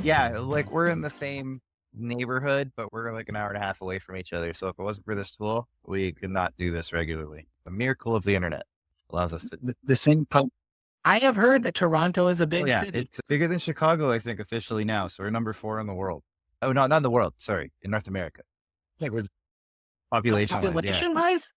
Yeah, like we're in the same neighborhood, but we're like an hour and a half away from each other. So if it wasn't for this tool, we could not do this regularly. A miracle of the internet allows us to. The same pub. I have heard that Toronto is a Oh big yeah, city. it's bigger than Chicago, I think, officially now. So we're number 4 in the world. Oh, no, not in the world. Sorry, in North America. Like, Population. Yeah, population wise,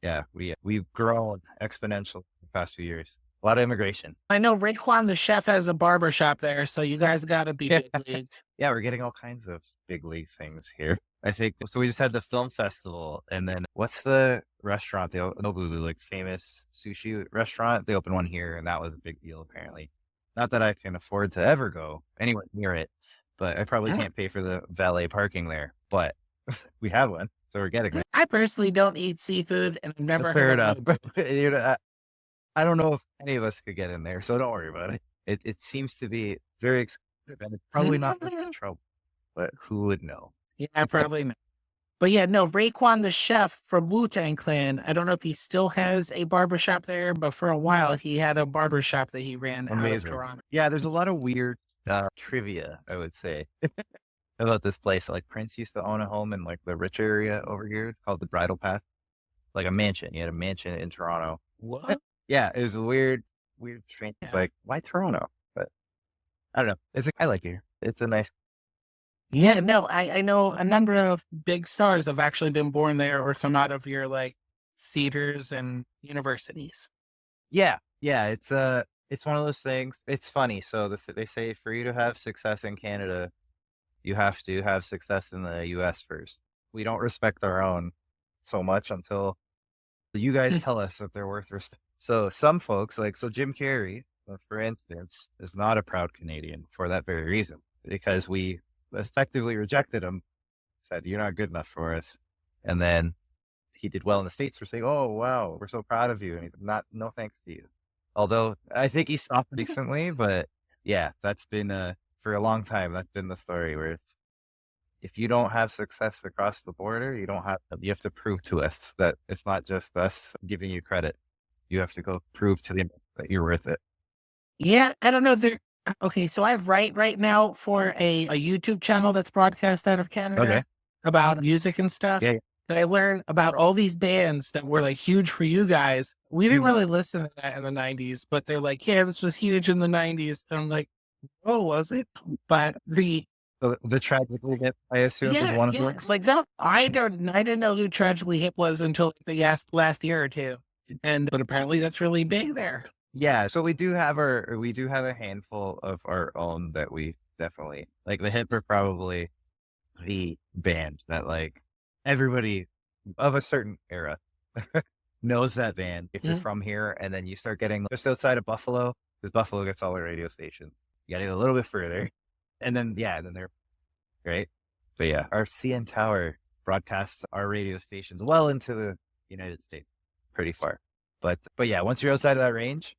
yeah, we've grown exponentially the past few years. A lot of immigration. I know Raekwon the chef has a barber shop there, so you guys got to be big league. Yeah, we're getting all kinds of big league things here. I think so. We just had the film festival, and then what's the restaurant? The Nobu, the like famous sushi restaurant. They opened one here, and that was a big deal. Apparently, not that I can afford to ever go anywhere near it, but I probably can't pay for the valet parking there. But we have one, so we're getting it. I personally don't eat seafood, and I've never Fair heard enough. of it. I don't know if any of us could get in there, so don't worry about it. It seems to be very expensive, and it's probably not in trouble, but who would know? Yeah, probably not. But yeah, no, Raekwon the chef from Wu-Tang Clan, I don't know if he still has a barbershop there, but for a while he had a barbershop that he ran out of Toronto. Yeah, there's a lot of weird trivia, I would say, about this place. Like Prince used to own a home in like the rich area over here. It's called the Bridle Path, like a mansion. He had a mansion in Toronto. What? Yeah, it was a weird, strange. It's like, why Toronto? But I don't know. I like it here. It's a nice. Yeah, no, I know a number of big stars have actually been born there or come out of your like theaters and universities. Yeah, it's one of those things. It's funny. So they say for you to have success in Canada, you have to have success in the U.S. first. We don't respect our own so much until you guys tell us if they're worth respect. So some folks so Jim Carrey, for instance, is not a proud Canadian for that very reason, because we effectively rejected him, said, you're not good enough for us. And then he did well in the States. We're saying, oh, wow, we're so proud of you. And he's no thanks to you. Although I think he stopped recently, but yeah, that's been, for a long time, that's been the story where it's, if you don't have success across the border, you have to prove to us that it's not just us giving you credit. You have to go prove to them that you're worth it. Yeah, I don't know. Okay, so I write right now for a YouTube channel that's broadcast out of Canada about music and stuff. Yeah. I learned about all these bands that were like huge for you guys. We didn't really listen to that in the 90s, but they're like, yeah, this was huge in the 90s. And I'm like, oh, was it? But the Tragically Hip, I assume, is one of them. like that. I didn't know who Tragically Hip was until the last year or two. But apparently that's really big there. Yeah, so we do have a handful of our own that we definitely like. The Hip are probably the band that like everybody of a certain era knows that band if you're from here, and then you start getting just outside of Buffalo, because Buffalo gets all the radio stations. You got to go a little bit further, and then they're great. But yeah, our CN Tower broadcasts our radio stations well into the United States, pretty far. But yeah, once you're outside of that range,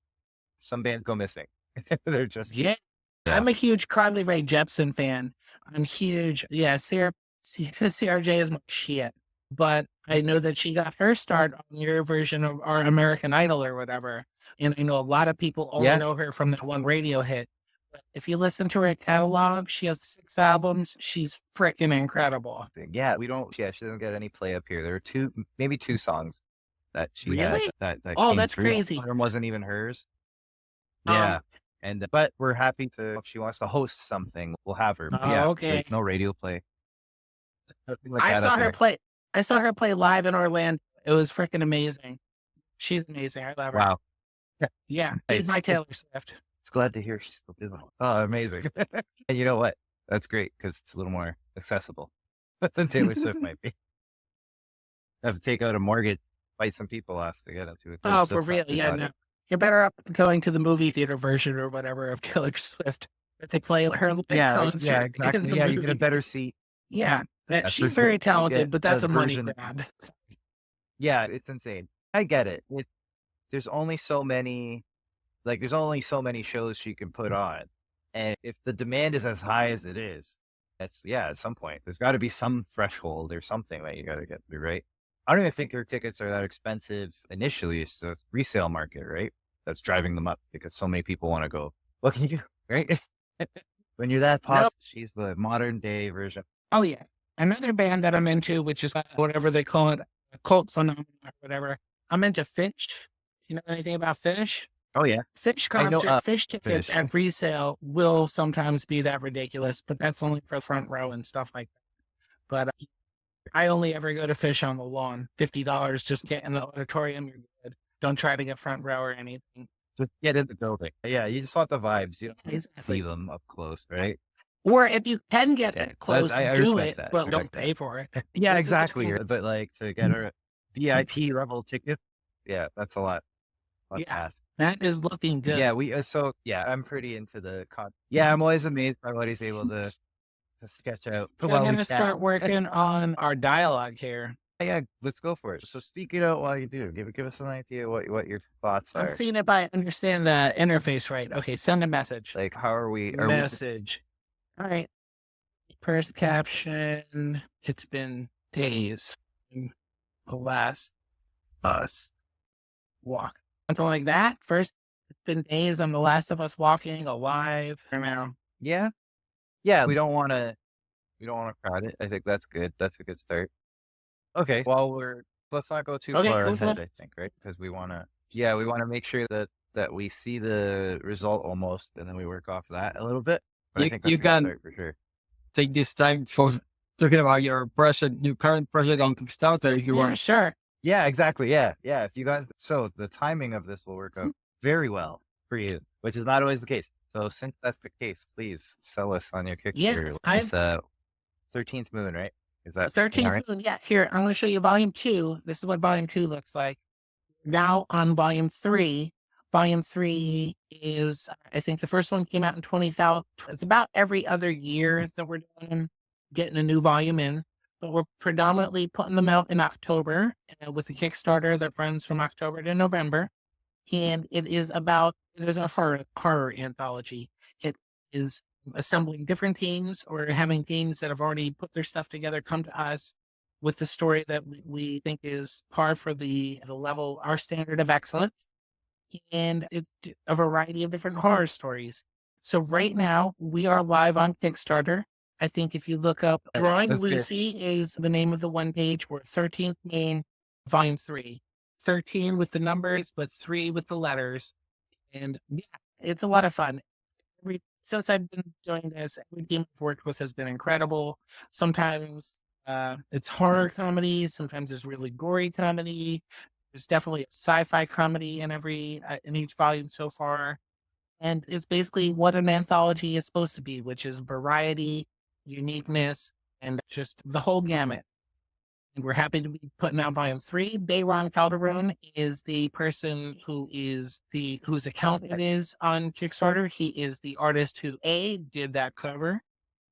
some bands go missing. They're just I'm a huge Carly Rae Jepsen fan. I'm huge. Yeah, CRJ is my shit. But I know that she got her start on your version of our American Idol or whatever. And I know a lot of people only know her from that one radio hit. But if you listen to her catalog, she has 6 albums. She's freaking incredible. Yeah, she doesn't get any play up here. There are maybe two songs that she had that that's crazy. One wasn't even hers. Yeah. But we're happy if she wants to host something, we'll have her. Okay. No radio play. I saw her play live in Orlando. It was freaking amazing. She's amazing. I love her. Wow. Yeah. She's my Taylor Swift. It's glad to hear she's still doing it. Oh, amazing. And you know what? That's great because it's a little more accessible than Taylor Swift might be. I have to take out a mortgage, fight some people off to get into it. Oh, for real? Yeah, no. You're better off going to the movie theater version or whatever of Taylor Swift that they play her concert. Yeah, exactly. Yeah, you get a better seat. Yeah, she's very talented, but that's a money grab. Yeah, it's insane. I get it. There's only so many shows she can put on, and if the demand is as high as it is, at some point there's got to be some threshold or something that you got to get through, right? I don't even think her tickets are that expensive initially. It's the resale market, right? That's driving them up because so many people want to go. What can you do, right? When you're that Nope. positive, she's the modern day version. Oh yeah. Another band that I'm into, which is whatever they call it, a cult phenomenon or whatever. I'm into Fish. You know anything about Fish? Oh yeah, Fish I know. concert, Fish tickets Fish. at resale will sometimes be that ridiculous, but that's only for front row and stuff like that. But I only ever go to Fish on the lawn. $50, just get in the auditorium. You're good. Don't try to get front row or anything. Just get in the building. Yeah, you just want the vibes. You don't see Exactly. them up close, right? Or if you can get it close, I do respect it, that. but Respect don't pay for it. Yeah, This is exactly. between- But like to get a VIP level ticket, yeah, that's a lot. Lot to Yeah, ask. that is looking good. Yeah, so yeah, I'm pretty into the Yeah, I'm always amazed by what he's able to sketch out. So I'm Well, going to start working on our dialogue here. yeah, let's go for it. So speak it out while you do. Give us an idea what your thoughts I'm are. seeing if I understand the interface right. Okay, send a message. Like, how are we? Message. All right. First caption. It's been days. The last us walk. Something like that. First, it's been days. I'm the last of us walking alive. For now. Yeah, we don't want to crowd it. I think that's good. That's a good start. Okay, let's not go too Okay, far cool, ahead. cool. I think, right? Because we want to make sure that we see the result almost, and then we work off that a little bit. But I think that's You a good can start for sure. take this time for talking about your current project on Kickstarter if you Yeah, want. sure. Yeah, exactly. Yeah. If you guys, so the timing of this will work out very well for you, which is not always the case. So since that's the case, please sell us on your Kickstarter. Yeah, It's 13th moon, right? Is that 13th right? moon. Yeah, here, I'm going to show you volume 2. This is what volume 2 looks like. Now on volume 3. Volume 3 is, I think the first one came out in 20,000. It's about every other year that we're getting a new volume in, but we're predominantly putting them out in October with the Kickstarter that runs from October to November. And it is a horror anthology. It is assembling different teams or having teams that have already put their stuff together come to us with the story that we think is par for the level, our standard of excellence. And it's a variety of different horror stories. So right now we are live on Kickstarter. I think if you look up Drawing That's good. Lucy is the name of the one page, or 13th Main, volume 3. 13 with the numbers, but 3 with the letters. And yeah, it's a lot of fun. Since I've been doing this, every team I've worked with has been incredible. Sometimes it's horror comedy. Sometimes it's really gory comedy. There's definitely a sci-fi comedy in each volume so far. And it's basically what an anthology is supposed to be, which is variety, uniqueness, and just the whole gamut. And we're happy to be putting out volume 3. Bayron Calderon is the person whose account it is on Kickstarter. He is the artist who A, did that cover,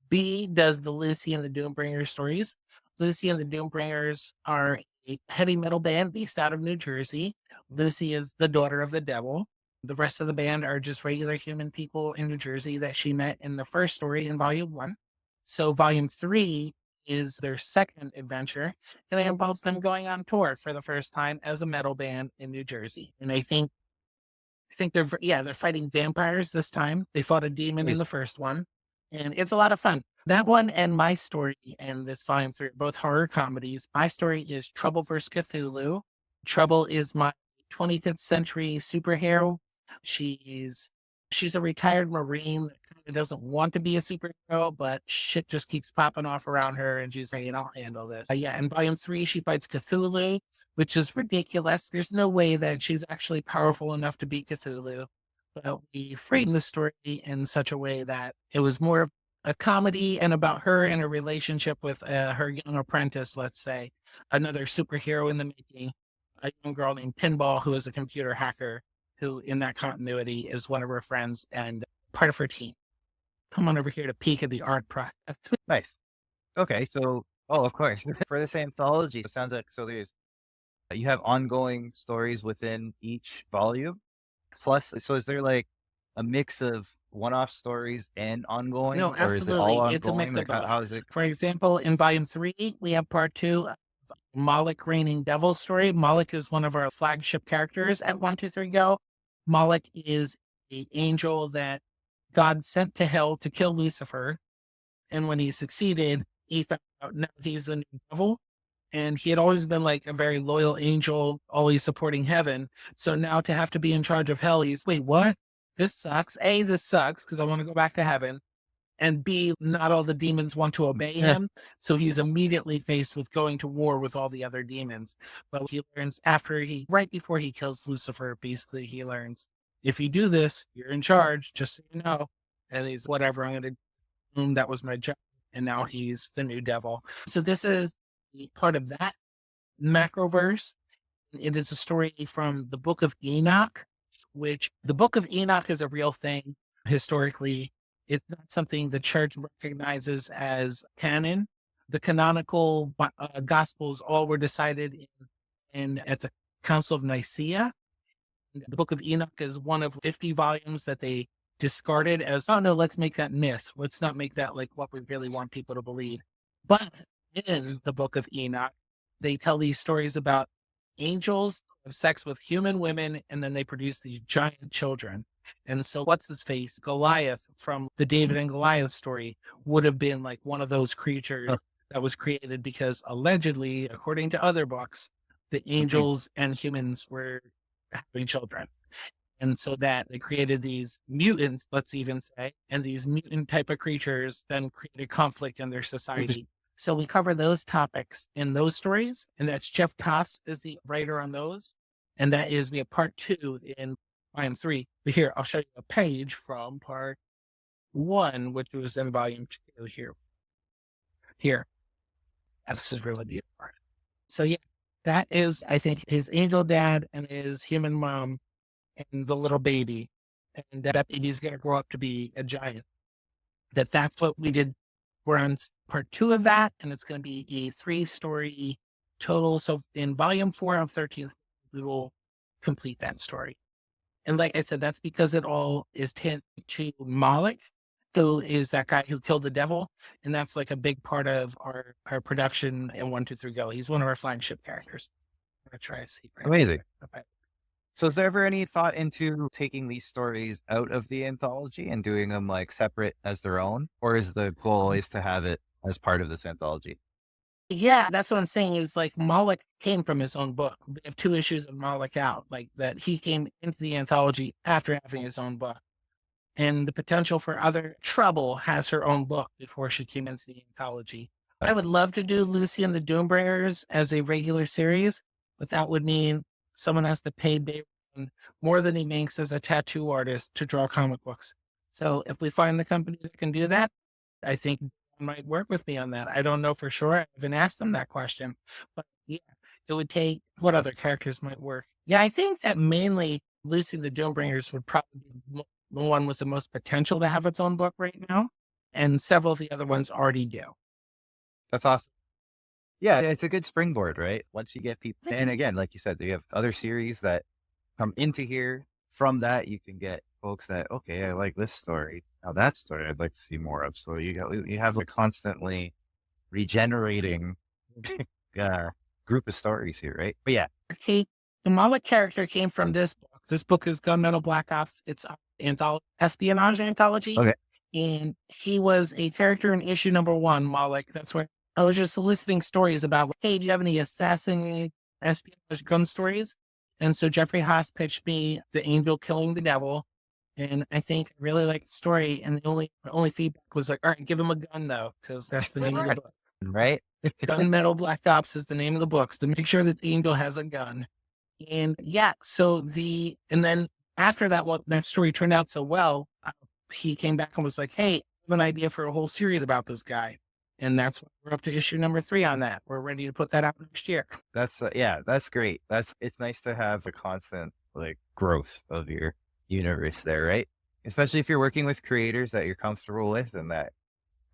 B, does the Lucy and the Doombringers stories. Lucy and the Doombringers are a heavy metal band based out of New Jersey. Lucy is the daughter of the devil. The rest of the band are just regular human people in New Jersey that she met in the first story in volume 1. So volume 3 is their second adventure, and it involves them going on tour for the first time as a metal band in New Jersey. And I think they're fighting vampires this time. They fought a demon in the first one, and it's a lot of fun. That one and my story and this volume 3 are both horror comedies. My story is Trouble vs. Cthulhu. Trouble is my 25th century superhero. She's a retired Marine that kind of doesn't want to be a superhero, but shit just keeps popping off around her, and she's saying, I'll handle this. In volume 3, she fights Cthulhu, which is ridiculous. There's no way that she's actually powerful enough to beat Cthulhu. But we framed the story in such a way that it was more of a comedy and about her and a relationship with her young apprentice, let's say, another superhero in the making, a young girl named Pinball, who is a computer hacker, who in that continuity is one of her friends and part of her team. Come on over here to peek at the art process. Nice. Okay, so of course for this anthology, it sounds like you have ongoing stories within each volume. Plus, so is there like a mix of one-off stories and ongoing? No, Or is it all absolutely. It's a ongoing? mix Like, of both. how is it? For example, in volume 3, we have part 2 of Moloch Reigning Devil story. Moloch is one of our flagship characters at 123 Go. Moloch is the angel that God sent to hell to kill Lucifer. And when he succeeded, he found out now he's the new devil. And he had always been like a very loyal angel, always supporting heaven. So now to have to be in charge of hell, he's, wait, what? This sucks. A, this sucks because I want to go back to heaven. And B, not all the demons want to obey him. So he's immediately faced with going to war with all the other demons. But he learns right before he kills Lucifer, basically, he learns, if you do this, you're in charge, just so you know. And he's, whatever, I'm going to, that was my job. And now he's the new devil. So this is part of that macroverse. It is a story from the Book of Enoch, which the Book of Enoch is a real thing historically. It's not something the church recognizes as canon. The canonical gospels all were decided at the Council of Nicaea. The Book of Enoch is one of 50 volumes that they discarded as, oh no, let's make that myth. Let's not make that like what we really want people to believe. But in the Book of Enoch, they tell these stories about angels have sex with human women, and then they produce these giant children. And so what's his face? Goliath from the David and Goliath story would have been like one of those creatures that was created because allegedly, according to other books, the angels and humans were having children. And so that they created these mutants, let's even say, and these mutant type of creatures then created conflict in their society. So we cover those topics in those stories. And that's Jeff Koss is the writer on those. And that is, we have part 2 in volume 3. But here, I'll show you a page from part 1, which was in volume 2 here. Here. This is really beautiful. So yeah, that is, I think, his angel dad and his human mom and the little baby. And that baby's going to grow up to be a giant. That's what we did. We're on part 2 of that, and it's going to be a 3-story total. So in volume 4 of 13, we will complete that story. And like I said, that's because it all is tended to Moloch, who is that guy who killed the devil. And that's like a big part of our production in 1, 2, 3, Go. He's one of our flagship characters. I'm going to try to see. Right Amazing. Okay. So is there ever any thought into taking these stories out of the anthology and doing them like separate as their own? Or is the goal always to have it as part of this anthology? Yeah, that's what I'm saying is like Moloch came from his own book. We have 2 issues of Moloch out, like that he came into the anthology after having his own book. And the potential for other Trouble has her own book before she came into the anthology. I would love to do Lucy and the Doombringers as a regular series, but that would mean someone has to pay Bayron more than he makes as a tattoo artist to draw comic books. So if we find the company that can do that, I think might work with me on that. I don't know for sure. I haven't asked them that question, but yeah, it would take what other characters might work. Yeah, I think that mainly Lucy and the Doombringers would probably be the one with the most potential to have its own book right now, and several of the other ones already do. That's awesome. Yeah, it's a good springboard, right? Once you get people, and again, like you said, you have other series that come into here. From that, you can get folks that, okay, I like this story. Now that story I'd like to see more of. So you have a constantly regenerating group of stories here, right? But yeah. See, the Moloch character came from this book. This book is Gunmetal Black Ops. It's an espionage anthology. Okay. And he was a character in issue number 1, Moloch. That's where I was just soliciting stories about, hey, do you have any assassin espionage gun stories? And so Jeffrey Haas pitched me The Angel Killing the Devil. And I think I really liked the story. And the only feedback was like, all right, give him a gun though, because that's the name of the book. Right? Gunmetal Black Ops is the name of the books to make sure that the angel has a gun. And yeah, and then after that, that story turned out so well, he came back and was like, hey, I have an idea for a whole series about this guy. And that's what we're up to issue number 3 on that. We're ready to put that out next year. That's that's great. It's nice to have a constant like growth of your universe there, right? Especially if you're working with creators that you're comfortable with and that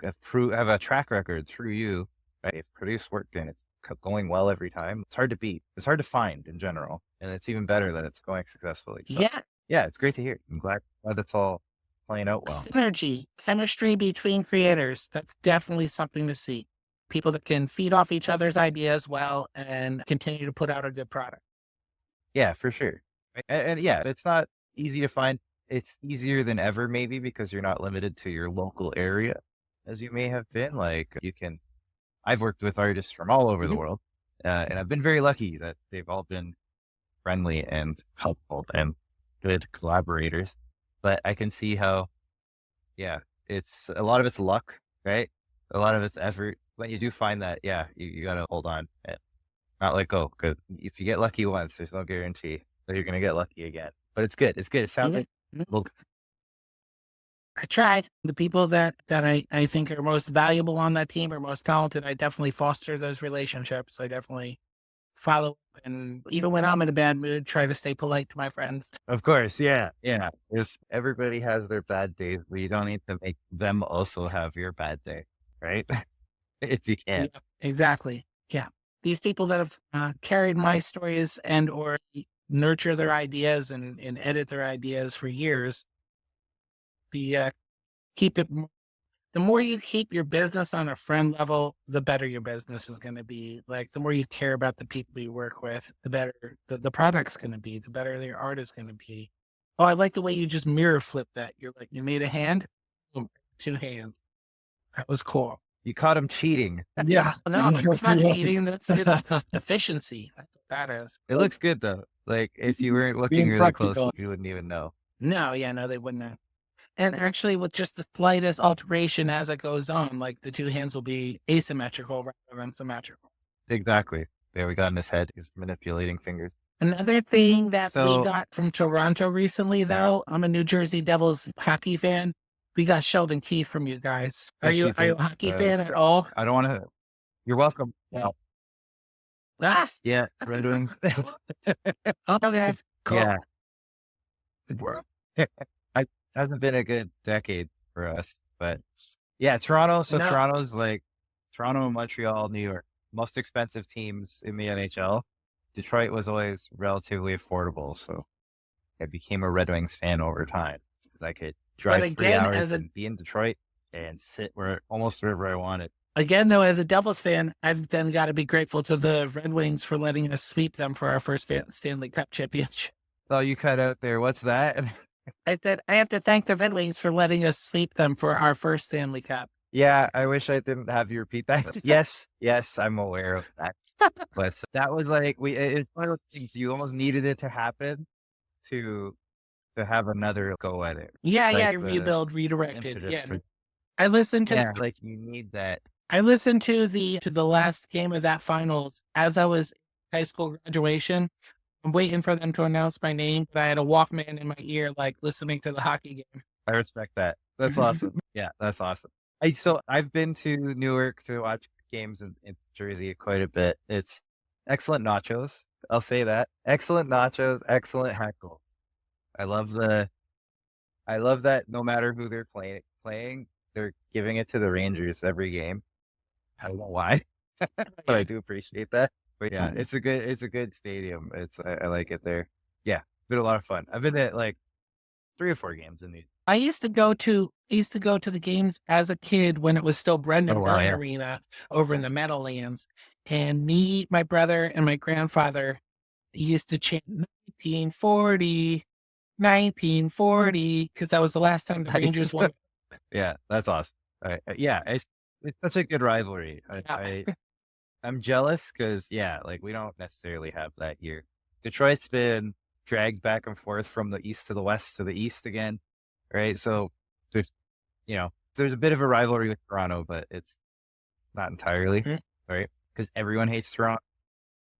have a track record through you, right? If produce work and it's going well every time, it's hard to beat. It's hard to find in general. And it's even better that it's going successfully. So, yeah, it's great to hear. I'm glad that's all playing out well. Synergy, chemistry between creators. That's definitely something to see. People that can feed off each other's ideas well and continue to put out a good product. Yeah, for sure. And yeah, it's not easy to find. it's easier than ever, maybe because you're not limited to your local area as you may have been. Like I've worked with artists from all over the Mhm. world, and I've been very lucky that they've all been friendly and helpful and good collaborators. But I can see how, yeah, it's a lot of it's luck, right? A lot of it's effort. When you do find that, yeah, you got to hold on and not let go. Because if you get lucky once, there's no guarantee that you're going to get lucky again. But it's good. It's good. It sounds Yeah. like, well, I tried. The people that I think are most valuable on that team or most talented, I definitely foster those relationships. I definitely follow up, and even when I'm in a bad mood, try to stay polite to my friends. of course. Yeah. Yeah. Everybody has their bad days, but you don't need to make them also have your bad day, right? If you Yeah, can. exactly. Yeah. These people that have carried my stories and or nurture their ideas and edit their ideas for years, be keep it the more you keep your business on a friend level, the better your business is going to be. Like the more you care about the people you work with, the better the product's going to be, the better your art is going to be. Oh, I like the way you just mirror flipped that. You're like, you made a hand, boom, two hands. That was cool. You caught him cheating. Yeah. No, it's not cheating. That's efficiency. That's what that is. It looks good though. Like if you weren't looking Being really practical. closely, you wouldn't even know. No, yeah, no, they wouldn't have. And actually, with just the slightest alteration as it goes on, like the two hands will be asymmetrical rather than symmetrical. Exactly. There we got in his head. He's manipulating fingers. Another thing that we So got from Toronto recently, though, I'm a New Jersey Devils hockey fan. We got Sheldon Keefe from you guys. Are you actually, a hockey fan at all? I don't want to. You're welcome. Yeah. Ah, Yeah. Red Wings. okay, cool. Yeah. I hasn't been a good decade for us, but yeah, Toronto. So No. Toronto's like Toronto, Montreal, New York, most expensive teams in the NHL. Detroit was always relatively affordable, so I became a Red Wings fan over time because I could drive 3 again, hours and be in Detroit and sit almost wherever I wanted. Again, though, as a Devils fan, I've then got to be grateful to the Red Wings for letting us sweep them for our first Stanley Cup championship. Oh, you cut out there. What's that? I said I have to thank the Red Wings for letting us sweep them for our first Stanley Cup. Yeah, I wish I didn't have you repeat that. Yes, I'm aware of that. But that was like it's one of those things you almost needed it to happen to have another go at it. Yeah, Like rebuild, redirected. impetus Yeah, for- I listened to yeah, like you need that. I listened to the last game of that finals as I was high school graduation. I'm waiting for them to announce my name, but I had a Walkman in my ear, like listening to the hockey game. I respect that. That's awesome. Yeah, that's awesome. I've been to Newark to watch games in Jersey quite a bit. It's excellent nachos. I'll say that. Excellent nachos, excellent heckle. I love that no matter who they're playing, they're giving it to the Rangers every game. I don't know why, but I do appreciate that. But yeah, it's a good stadium. I like it there. Yeah, it's been a lot of fun. I've been at like 3 or 4 games in these. I used to go to the games as a kid when it was still Brendan Oh, wow, Byrne yeah. Arena over in the Meadowlands. And me, my brother, and my grandfather used to chant 1940, 1940, because that was the last time the Rangers won. Yeah, that's awesome. Yeah, it's such a good rivalry. I'm jealous because yeah, like we don't necessarily have that here. Detroit's been dragged back and forth from the east to the west to the east again, right? So there's there's a bit of a rivalry with Toronto, but it's not entirely, right? Because everyone hates Toronto.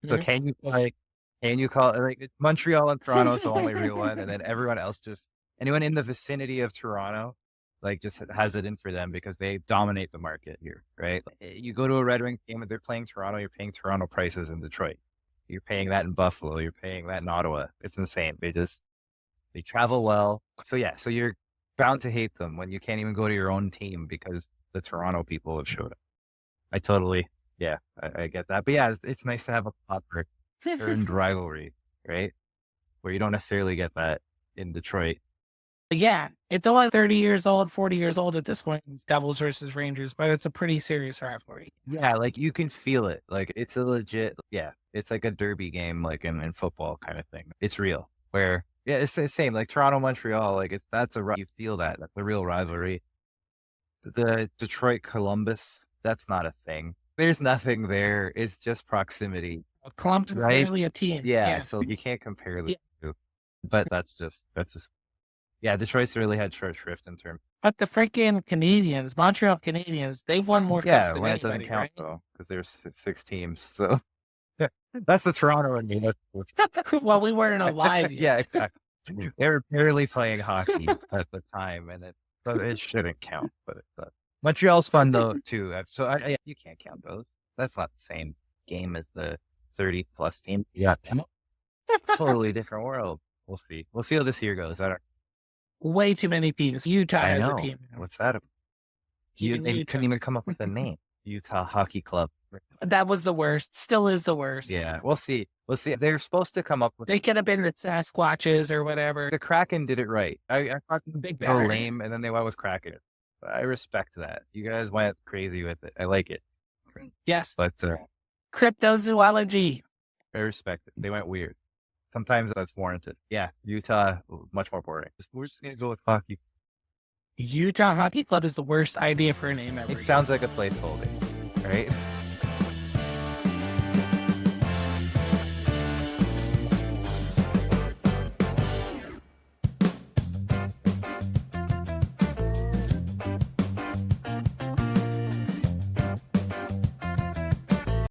So can you call it like Montreal and Toronto is the only real one, and then everyone else just anyone in the vicinity of Toronto like just has it in for them because they dominate the market here, right? You go to a Red Wings game and they're playing Toronto, you're paying Toronto prices in Detroit. You're paying that in Buffalo, you're paying that in Ottawa. It's insane. They travel well. So yeah, so you're bound to hate them when you can't even go to your own team because the Toronto people have showed up. I totally, yeah, I get that. But yeah, it's nice to have a proper earned rivalry, right? Where you don't necessarily get that in Detroit. Yeah, it's only 30 years old, 40 years old at this point. It's Devils versus Rangers, but it's a pretty serious rivalry. Yeah, like you can feel it. Like it's a legit, yeah, it's like a derby game, like in football kind of thing. It's real. Where Yeah, it's the same, like Toronto, Montreal, like you feel that. That's a real rivalry. The Detroit, Columbus, that's not a thing. There's nothing there. It's just proximity, Columbus is right? barely a team. Yeah, Yeah. so you can't compare the Yeah. two. But that's just yeah, Detroit's really had short shrift in terms. But the freaking Canadians, Montreal Canadiens, they've won more cups Yeah, than when it doesn't anybody, count right? though, because there's 6 teams. So that's the Toronto and me. Well, we weren't alive Yeah, yet. exactly. They were barely playing hockey at the time, and it shouldn't count. But Montreal's fun though too. Yeah, you can't count those. That's not the same game as the 30+ team. Yeah, totally different world. We'll see. We'll see how this year goes. Way too many teams. Utah I has know. a team. What's that about? Even They Utah. couldn't even come up with a name. Utah Hockey Club. That was the worst. Still is the worst. Yeah, we'll see. We'll see. They're supposed to come up with They could have been the Sasquatches or whatever. the Kraken did it right. I thought Big they were Bear. lame, and then they went with Kraken. I respect that. You guys went crazy with it. I like it. Yes. But Cryptozoology. I respect it. They went weird. Sometimes that's warranted. Yeah, Utah, much more boring. We're just going to go with hockey. Utah Hockey Club is the worst idea for a name ever. It sounds like a placeholder, right?